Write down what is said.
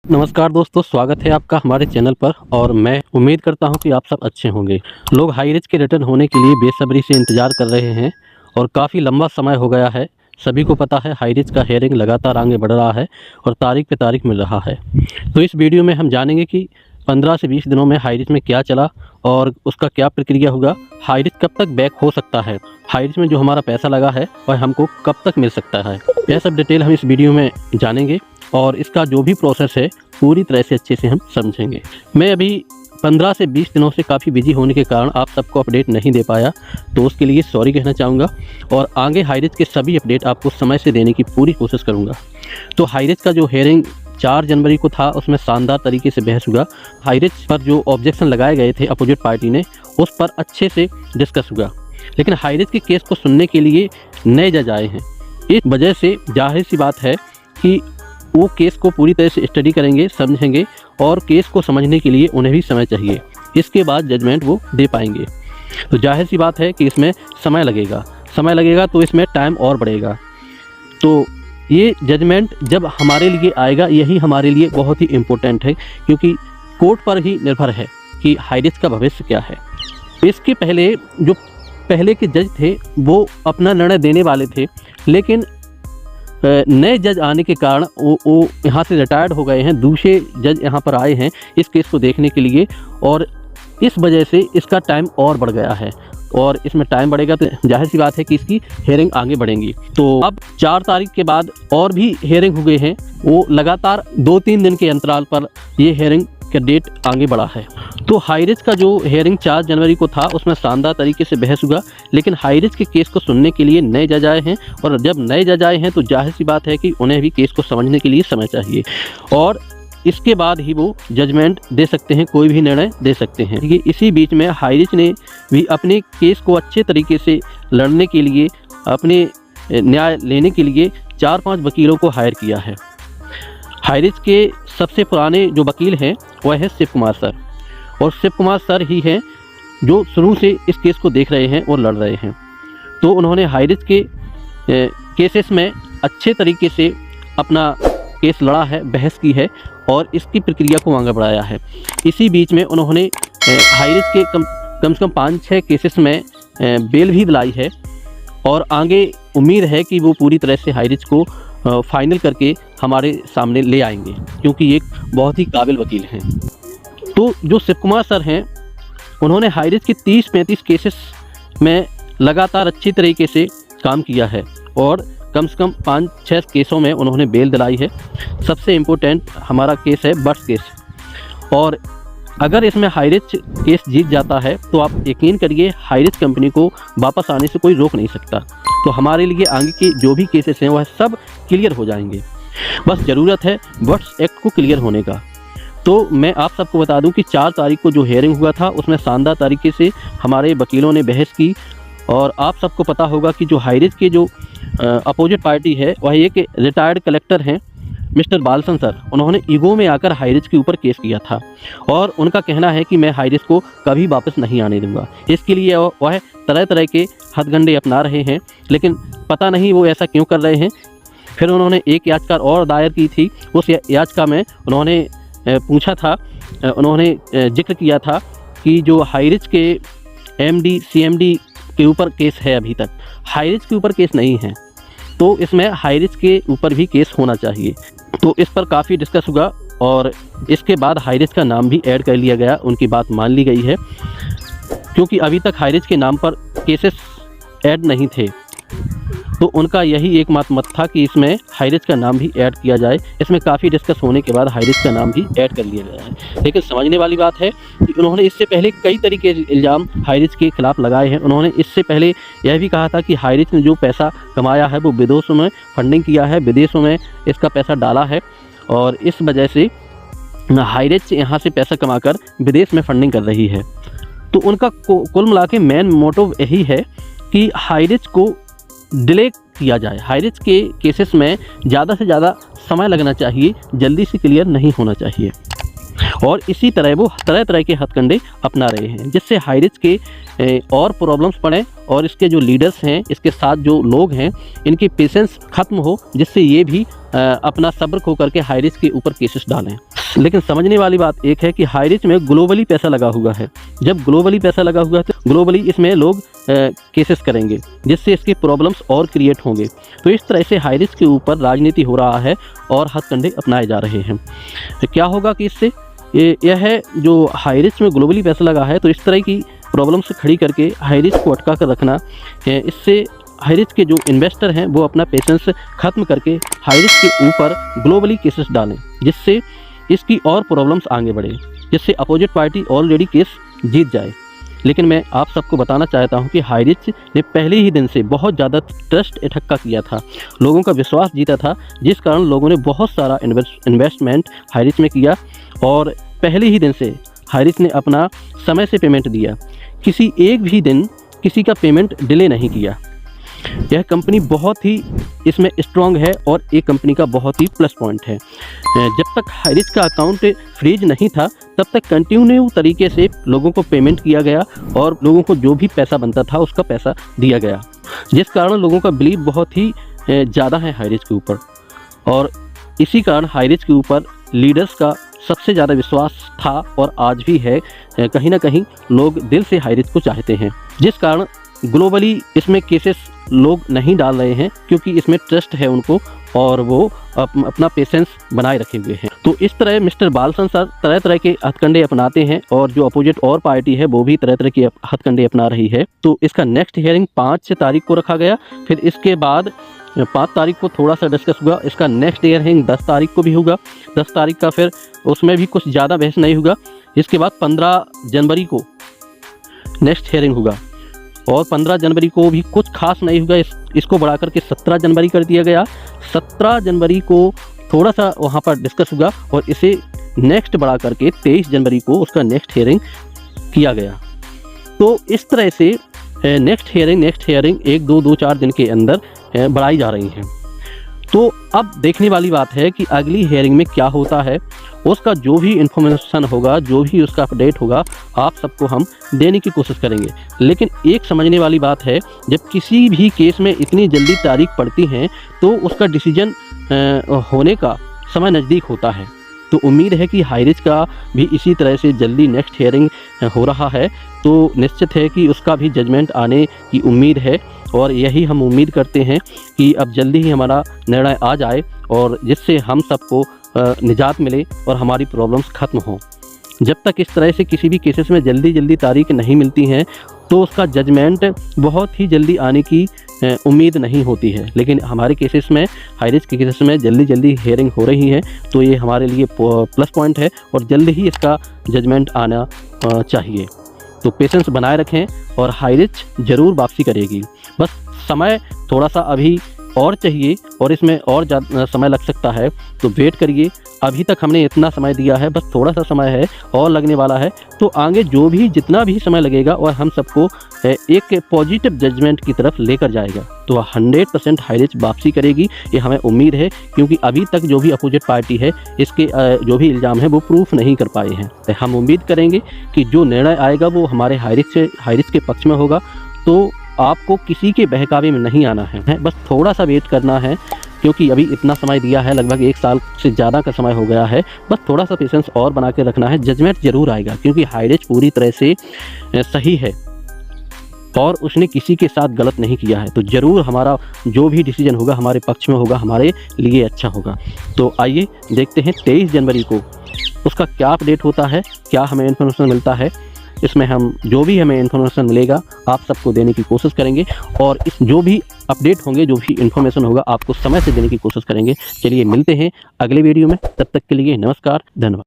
नमस्कार दोस्तों, स्वागत है आपका हमारे चैनल पर। और मैं उम्मीद करता हूं कि आप सब अच्छे होंगे। लोग हाई रिस्क के रिटर्न होने के लिए बेसब्री से इंतज़ार कर रहे हैं और काफ़ी लंबा समय हो गया है। सभी को पता है हाई रिस्क का हेयरिंग लगातार आगे बढ़ रहा है और तारीख पे तारीख मिल रहा है। तो इस वीडियो में हम जानेंगे कि 15 से 20 दिनों में हाई रिस्क में क्या चला और उसका क्या प्रक्रिया होगा। हाई रिस्क कब तक बैक हो सकता है, हाई रिस्क में जो हमारा पैसा लगा है वह हमको कब तक मिल सकता है, यह सब डिटेल हम इस वीडियो में जानेंगे और इसका जो भी प्रोसेस है पूरी तरह से अच्छे से हम समझेंगे। मैं अभी 15 से 20 दिनों से काफ़ी बिजी होने के कारण आप सबको अपडेट नहीं दे पाया, तो उसके लिए सॉरी कहना चाहूँगा और आगे हाई रिस्क के सभी अपडेट आपको समय से देने की पूरी कोशिश करूँगा। तो हाई रिस्क का जो हेयरिंग 4 जनवरी को था उसमें शानदार तरीके से बहस हुआ। हाई रिस्क पर जो ऑब्जेक्शन लगाए गए थे अपोजिट पार्टी ने, उस पर अच्छे से डिस्कस हुआ। लेकिन हाई रिस्क के केस को सुनने के लिए नए जज आए हैं। इस वजह से जाहिर सी बात है कि वो केस को पूरी तरह से स्टडी करेंगे, समझेंगे और केस को समझने के लिए उन्हें भी समय चाहिए। इसके बाद जजमेंट वो दे पाएंगे। तो जाहिर सी बात है कि इसमें समय लगेगा तो इसमें टाइम और बढ़ेगा। तो ये जजमेंट जब हमारे लिए आएगा, यही हमारे लिए बहुत ही इम्पोर्टेंट है, क्योंकि कोर्ट पर ही निर्भर है कि हाई रिस्क का भविष्य क्या है। इसके पहले जो पहले के जज थे वो अपना निर्णय देने वाले थे, लेकिन नए जज आने के कारण वो यहाँ से रिटायर्ड हो गए हैं। दूसरे जज यहाँ पर आए हैं इस केस को देखने के लिए और इस वजह से इसका टाइम और बढ़ गया है और इसमें टाइम बढ़ेगा तो जाहिर सी बात है कि इसकी हेयरिंग आगे बढ़ेंगी। तो अब 4 तारीख के बाद और भी हेयरिंग हुए हैं, वो लगातार 2-3 दिन के अंतराल पर ये हेयरिंग का डेट आगे बढ़ा है। तो हाई रिस्क का जो हेयरिंग 4 जनवरी को था उसमें शानदार तरीके से बहस हुआ, लेकिन हाई रिस्क के केस को सुनने के लिए नए जज आए हैं और जब नए जज आए हैं तो जाहिर सी बात है कि उन्हें भी केस को समझने के लिए समय चाहिए और इसके बाद ही वो जजमेंट दे सकते हैं, कोई भी निर्णय दे सकते हैं। क्योंकि इसी बीच में हाई रिस्क ने भी अपने केस को अच्छे तरीके से लड़ने के लिए, अपने न्याय लेने के लिए 4-5 वकीलों को हायर किया है। हाई रिस्क के सबसे पुराने जो वकील हैं वह है शिव कुमार सर, और शिव कुमार सर ही हैं जो शुरू से इस केस को देख रहे हैं और लड़ रहे हैं। तो उन्होंने हाई रिस्क के केसेस में अच्छे तरीके से अपना केस लड़ा है, बहस की है और इसकी प्रक्रिया को आगे बढ़ाया है। इसी बीच में उन्होंने हाई रिस्क के कम से कम 5-6 केसेस में बेल भी दिलाई है और आगे उम्मीद है कि वो पूरी तरह से हाई रिस्क को फाइनल करके हमारे सामने ले आएंगे, क्योंकि ये एक बहुत ही काबिल वकील हैं। तो जो शिव कुमार सर हैं उन्होंने हाई रिस्क के 30-35 केसेस में लगातार अच्छी तरीके से काम किया है और कम से कम 5-6 केसों में उन्होंने बेल दिलाई है। सबसे इम्पोर्टेंट हमारा केस है बर्ड्स केस, और अगर इसमें हाई रिस्क केस जीत जाता है तो आप यकीन करिए हाई रिस्क कंपनी को वापस आने से कोई रोक नहीं सकता। तो हमारे लिए आगे के जो भी केसेस हैं वह सब क्लियर हो जाएंगे, बस ज़रूरत है बर्ड्स एक्ट को क्लियर होने का। तो मैं आप सबको बता दूं कि 4 तारीख को जो हेयरिंग हुआ था उसमें शानदार तरीके से हमारे वकीलों ने बहस की और आप सबको पता होगा कि जो हाई रिस्क के जो अपोजिट पार्टी है वह एक रिटायर्ड कलेक्टर हैं मिस्टर बालसन सर। उन्होंने ईगो में आकर हाई रिस्क के ऊपर केस किया था और उनका कहना है कि मैं हाई रिस्क को कभी वापस नहीं आने दूंगा। इसके लिए वह तरह तरह के हथगंडे अपना रहे हैं, लेकिन पता नहीं वो ऐसा क्यों कर रहे हैं। फिर उन्होंने एक याचिका और दायर की थी। उस याचिका में उन्होंने पूछा था, उन्होंने जिक्र किया था कि जो हाई रिस्क के MD CMD के ऊपर केस है, अभी तक हाई रिस्क के ऊपर केस नहीं है, तो इसमें हाई रिस्क के ऊपर भी केस होना चाहिए। तो इस पर काफ़ी डिस्कस हुआ और इसके बाद हाई रिस्क का नाम भी ऐड कर लिया गया, उनकी बात मान ली गई है, क्योंकि अभी तक हाई रिस्क के नाम पर केसेस ऐड नहीं थे। तो उनका यही एकमात्र मत था कि इसमें हाई रिस्क का नाम भी ऐड किया जाए। इसमें काफ़ी डिस्कस होने के बाद हाई रिस्क का नाम भी ऐड कर लिया गया है। लेकिन समझने वाली बात है कि उन्होंने इससे पहले कई तरीके के इल्ज़ाम हाई रिस्क के खिलाफ लगाए हैं। उन्होंने इससे पहले यह भी कहा था कि हाई रिस्क ने जो पैसा कमाया है वो विदेशों में फंडिंग किया है, विदेशों में इसका पैसा डाला है और इस वजह से हाई रिस्क यहाँ से पैसा कमाकर विदेश में फंडिंग कर रही है। तो उनका कुल मिला के मेन मोटिव यही है कि हाई रिस्क को डिले किया जाए। हाई रिस्क के केसेस में ज़्यादा से ज़्यादा समय लगना चाहिए, जल्दी से क्लियर नहीं होना चाहिए। और इसी तरह वो तरह तरह के हथकंडे अपना रहे हैं, जिससे हाई रिस्क के और प्रॉब्लम्स पड़े और इसके जो लीडर्स हैं, इसके साथ जो लोग हैं, इनकी पेशेंस ख़त्म हो, जिससे ये भी अपना सब्र खो करके हाई रिस्क के ऊपर केसेस डालें। लेकिन समझने वाली बात एक है कि हाई रिस्क में ग्लोबली पैसा लगा हुआ है। जब ग्लोबली पैसा लगा हुआ है तो ग्लोबली इसमें लोग केसेस करेंगे, जिससे इसके प्रॉब्लम्स और क्रिएट होंगे। तो इस तरह से हाई रिस्क के ऊपर राजनीति हो रहा है और हथकंडे अपनाए जा रहे हैं। तो क्या होगा कि इससे यह है जो हाई रिस्क में ग्लोबली पैसा लगा है, तो इस तरह की प्रॉब्लम्स खड़ी करके हाई रिस्क को अटका कर रखना, इससे हाई रिस्क के जो इन्वेस्टर हैं वो अपना पेशेंस ख़त्म करके हाई रिस्क के ऊपर ग्लोबली केसेस डालें, जिससे इसकी और प्रॉब्लम्स आगे बढ़े, जिससे अपोजिट पार्टी ऑलरेडी केस जीत जाए। लेकिन मैं आप सबको बताना चाहता हूं कि हाई रिस्क ने पहले ही दिन से बहुत ज़्यादा ट्रस्ट इकट्ठा किया था, लोगों का विश्वास जीता था, जिस कारण लोगों ने बहुत सारा इन्वेस्टमेंट हाई रिस्क में किया और पहले ही दिन से हाई रिस्क ने अपना समय से पेमेंट दिया, किसी एक भी दिन किसी का पेमेंट डिले नहीं किया। यह कंपनी बहुत ही इसमें स्ट्रॉन्ग है और एक कंपनी का बहुत ही प्लस पॉइंट है। जब तक हाई रिस्क का अकाउंट फ्रीज नहीं था तब तक कंटिन्यू तरीके से लोगों को पेमेंट किया गया और लोगों को जो भी पैसा बनता था उसका पैसा दिया गया, जिस कारण लोगों का बिलीव बहुत ही ज़्यादा है हाई रिस्क के ऊपर। और इसी कारण हाई रिस्क के ऊपर लीडर्स का सबसे ज़्यादा विश्वास था और आज भी है। कहीं ना कहीं लोग दिल से हाई रिस्क को चाहते हैं, जिस कारण ग्लोबली इसमें केसेस लोग नहीं डाल रहे हैं, क्योंकि इसमें ट्रस्ट है उनको और वो अपना पेशेंस बनाए रखे हुए हैं। तो इस तरह मिस्टर बालसन सर तरह तरह के हथकंडे अपनाते हैं और जो अपोजिट और पार्टी है वो भी तरह तरह के हथकंडे अपना रही है। तो इसका नेक्स्ट हियरिंग 5 तारीख को रखा गया, फिर इसके बाद 5 तारीख को थोड़ा सा डिस्कस हुआ। इसका नेक्स्ट हियरिंग 10 तारीख को भी होगा। 10 तारीख का फिर उसमें भी कुछ ज़्यादा बहस नहीं होगा। इसके बाद 15 जनवरी को नेक्स्ट हियरिंग होगा और 15 जनवरी को भी कुछ खास नहीं होगा। इसको बढ़ा करके 17 जनवरी कर दिया गया। 17 जनवरी को थोड़ा सा वहाँ पर डिस्कस होगा और इसे नेक्स्ट बढ़ा करके 23 जनवरी को उसका नेक्स्ट हियरिंग किया गया। तो इस तरह से नेक्स्ट हियरिंग 1, 2, 4 दिन के अंदर बढ़ाई जा रही हैं। तो अब देखने वाली बात है कि अगली हियरिंग में क्या होता है। उसका जो भी इन्फॉर्मेशन होगा, जो भी उसका अपडेट होगा, आप सबको हम देने की कोशिश करेंगे। लेकिन एक समझने वाली बात है, जब किसी भी केस में इतनी जल्दी तारीख पड़ती है तो उसका डिसीजन होने का समय नज़दीक होता है। तो उम्मीद है कि हाई रिस्क का भी इसी तरह से जल्दी नेक्स्ट हियरिंग हो रहा है, तो निश्चित है कि उसका भी जजमेंट आने की उम्मीद है और यही हम उम्मीद करते हैं कि अब जल्दी ही हमारा निर्णय आ जाए और जिससे हम सबको निजात मिले और हमारी प्रॉब्लम्स ख़त्म हों। जब तक इस तरह से किसी भी केसेस में जल्दी तारीख नहीं मिलती हैं तो उसका जजमेंट बहुत ही जल्दी आने की उम्मीद नहीं होती है। लेकिन हमारे केसेस में, हाई रिस्क के केसेस में जल्दी हियरिंग हो रही है, तो ये हमारे लिए प्लस पॉइंट है और जल्दी ही इसका जजमेंट आना चाहिए। तो पेशेंस बनाए रखें और हाई रिस्क ज़रूर वापसी करेगी। बस समय थोड़ा सा अभी और चाहिए और इसमें और ज़्यादा समय लग सकता है, तो वेट करिए। अभी तक हमने इतना समय दिया है, बस थोड़ा सा समय है और लगने वाला है। तो आगे जो भी जितना भी समय लगेगा और हम सबको एक पॉजिटिव जजमेंट की तरफ लेकर जाएगा। तो 100% हाई रिस्क वापसी करेगी, ये हमें उम्मीद है, क्योंकि अभी तक जो भी अपोजिट पार्टी है इसके जो भी इल्ज़ाम है वो प्रूफ नहीं कर पाए हैं। हम उम्मीद करेंगे कि जो निर्णय आएगा वो हमारे हाई रिस्क के पक्ष में होगा। तो आपको किसी के बहकावे में नहीं आना है, बस थोड़ा सा वेट करना है, क्योंकि अभी इतना समय दिया है, लगभग 1 साल से ज़्यादा का समय हो गया है। बस थोड़ा सा पेशेंस और बना के रखना है, जजमेंट ज़रूर आएगा, क्योंकि हाई रिस्क पूरी तरह से सही है और उसने किसी के साथ गलत नहीं किया है। तो ज़रूर हमारा जो भी डिसीजन होगा हमारे पक्ष में होगा, हमारे लिए अच्छा होगा। तो आइए देखते हैं 23 जनवरी को उसका क्या अपडेट होता है, क्या हमें इन्फॉर्मेशन मिलता है। इसमें हम जो भी हमें इन्फॉर्मेशन मिलेगा आप सबको देने की कोशिश करेंगे और इस जो भी अपडेट होंगे, जो भी इन्फॉर्मेशन होगा, आपको समय से देने की कोशिश करेंगे। चलिए मिलते हैं अगले वीडियो में, तब तक के लिए नमस्कार, धन्यवाद।